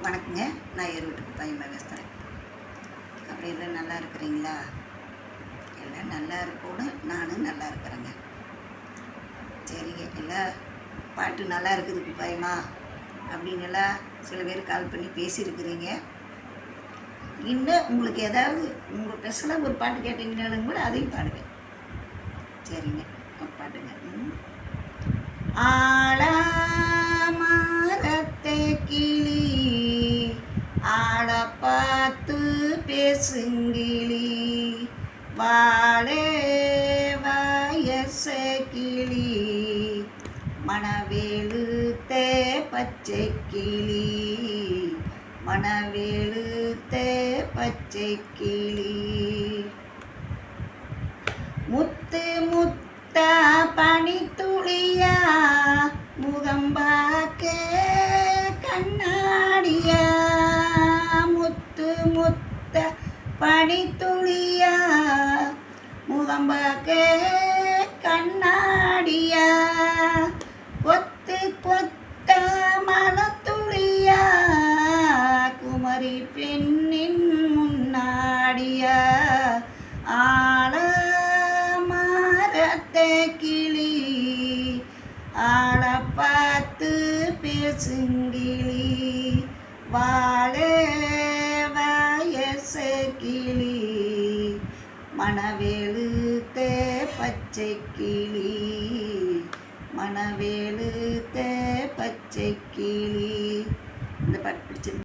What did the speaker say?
வணக்கங்க. நான் வீட்டுக்கு பையன் பேசுகிறேன். அப்படி எல்லாம் நல்லா இருக்கிறீங்களா? எல்லாம் நல்லா இருக்கணும், நானும் நல்லா இருக்கிறேங்க. சரிங்க, எல்லாம் பாட்டு நல்லா இருக்குதுக்கு பயமா அப்படின்னு எல்லாம் சில பேர் கால் பண்ணி பேசியிருக்கிறீங்க. இன்னும் உங்களுக்கு ஏதாவது உங்கள் ஸ்பெஷலாக ஒரு பாட்டு கேட்டீங்கன்னாலும் கூட அதையும் பாடுவேன். சரிங்க, பாட்டுங்க. ஆழமரத்தை கிளி ஆட பார்த்து பேசுங்கிளி, வாழே வயச கிளி மணவேலு தே பச்சை கிளி, மணவேலு தே பச்சை கிளி, முத்து முத்தா பனித்துளியா முகம்பாக்க கண்ணாடியா, முத்து முத்த பனித்துளியா முகம்பாக்க கண்ணாடியா, கொத்து கொத்த மலத்துளியா குமரி பெண்ணின் முன்னாடியா, ஆழமரத்தை கிளி ஆள பார்த்து பேசுங்கிளி, வாழே வயச கிளி மணவேலு தே பச்சை கிளி, மணவேலு தே பச்சை